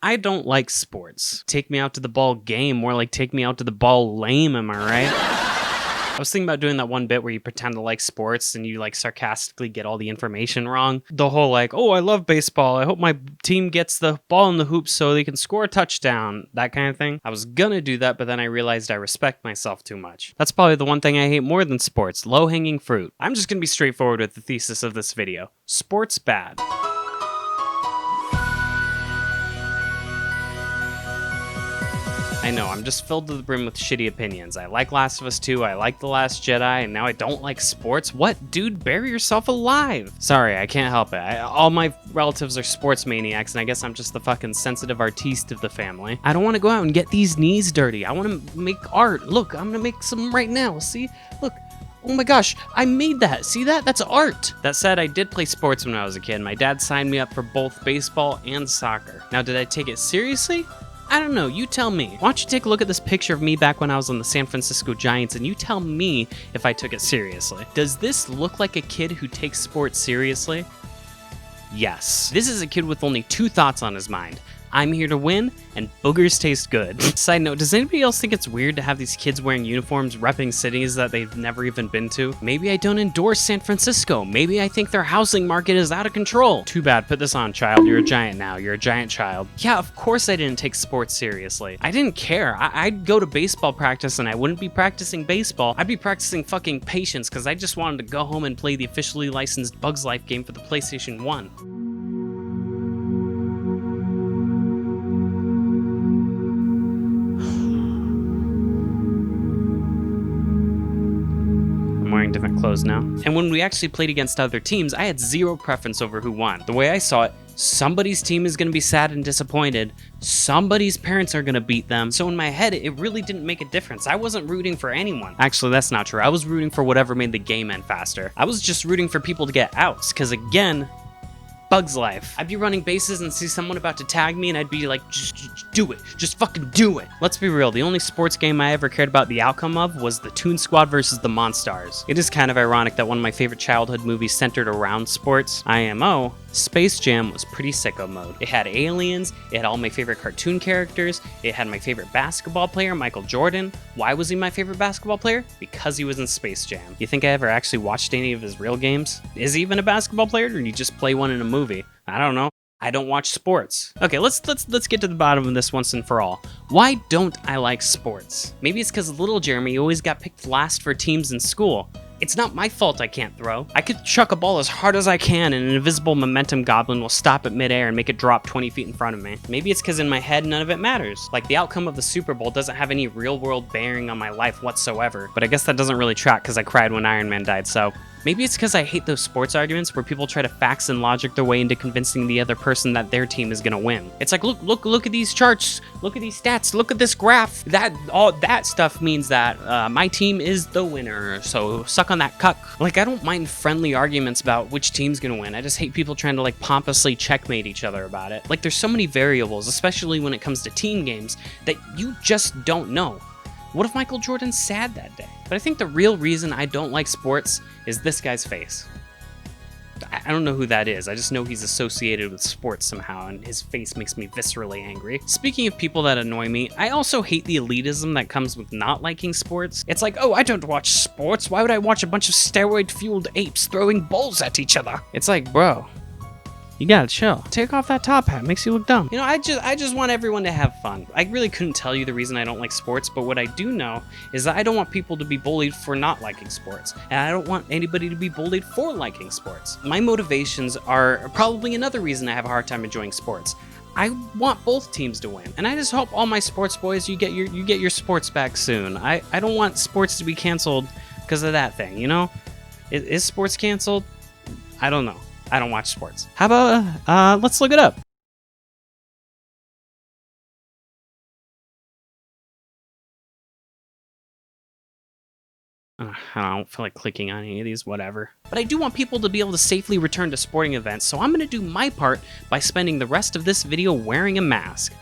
I don't like sports. Take me out to the ball game, more like take me out to the ball lame, am I right? I was thinking about doing that one bit where you pretend to like sports and you like sarcastically get all the information wrong. The whole like, oh, I love baseball. I hope my team gets the ball in the hoops so they can score a touchdown. That kind of thing. I was gonna do that, but then I realized I respect myself too much. That's probably the one thing I hate more than sports. Low-hanging fruit. I'm just gonna be straightforward with the thesis of this video. Sports bad. I know, I'm just filled to the brim with shitty opinions. I like Last of Us 2, I like The Last Jedi, and now I don't like sports? What? Dude, bury yourself alive! Sorry, I can't help it. All my relatives are sports maniacs, and I guess I'm just the fucking sensitive artiste of the family. I don't want to go out and get these knees dirty. I want to make art. Look, I'm gonna make some right now. See? Look. Oh my gosh, I made that. See that? That's art. That said, I did play sports when I was a kid. My dad signed me up for both baseball and soccer. Now, did I take it seriously? I don't know, you tell me. Why don't you take a look at this picture of me back when I was on the San Francisco Giants and you tell me if I took it seriously. Does this look like a kid who takes sports seriously? Yes. This is a kid with only two thoughts on his mind. I'm here to win, and boogers taste good. Side note, does anybody else think it's weird to have these kids wearing uniforms repping cities that they've never even been to? Maybe I don't endorse San Francisco. Maybe I think their housing market is out of control. Too bad, put this on, child. You're a giant now. You're a giant child. Yeah, of course I didn't take sports seriously. I didn't care. I'd go to baseball practice and I wouldn't be practicing baseball. I'd be practicing fucking patience because I just wanted to go home and play the officially licensed Bugs Life game for the PlayStation 1. Wearing different clothes now. And when we actually played against other teams, I had zero preference over who won. The way I saw it, somebody's team is going to be sad and disappointed. Somebody's parents are going to beat them. So in my head, it really didn't make a difference. I wasn't rooting for anyone. Actually, that's not true. I was rooting for whatever made the game end faster. I was just rooting for people to get outs, because again, Bugs Life. I'd be running bases and see someone about to tag me and I'd be like, just do it. Just fucking do it. Let's be real. The only sports game I ever cared about the outcome of was the Toon Squad versus the Monstars. It is kind of ironic that one of my favorite childhood movies centered around sports, IMO, Space Jam, was pretty sicko mode. It had aliens, it had all my favorite cartoon characters, it had my favorite basketball player, Michael Jordan. Why was he my favorite basketball player? Because he was in Space Jam. You think I ever actually watched any of his real games? Is he even a basketball player, or did you just play one in a movie? I don't know. I don't watch sports. Okay, let's get to the bottom of this once and for all. Why don't I like sports? Maybe it's because little Jeremy always got picked last for teams in school. It's not my fault I can't throw. I could chuck a ball as hard as I can and an invisible momentum goblin will stop it midair and make it drop 20 feet in front of me. Maybe it's because in my head none of it matters. Like the outcome of the Super Bowl doesn't have any real world bearing on my life whatsoever. But I guess that doesn't really track because I cried when Iron Man died, so maybe it's because I hate those sports arguments where people try to facts and logic their way into convincing the other person that their team is gonna win. It's like, look at these charts, look at these stats, look at this graph. All that stuff means that my team is the winner, so suck on that cuck. Like, I don't mind friendly arguments about which team's gonna win. I just hate people trying to like pompously checkmate each other about it. Like, there's so many variables, especially when it comes to team games, that you just don't know. What if Michael Jordan's sad that day? But I think the real reason I don't like sports is this guy's face. I don't know who that is. I just know he's associated with sports somehow, and his face makes me viscerally angry. Speaking of people that annoy me, I also hate the elitism that comes with not liking sports. It's like, oh, I don't watch sports. Why would I watch a bunch of steroid-fueled apes throwing balls at each other? It's like, bro, you gotta chill. Take off that top hat, makes you look dumb. You know, I just want everyone to have fun. I really couldn't tell you the reason I don't like sports, but what I do know is that I don't want people to be bullied for not liking sports, and I don't want anybody to be bullied for liking sports. My motivations are probably another reason I have a hard time enjoying sports. I want both teams to win, and I just hope all my sports boys, you get your sports back soon. I don't want sports to be canceled because of that thing, you know? Is sports canceled? I don't know. I don't watch sports. How about, let's look it up. I don't feel like clicking on any of these, whatever. But I do want people to be able to safely return to sporting events, so I'm going to do my part by spending the rest of this video wearing a mask.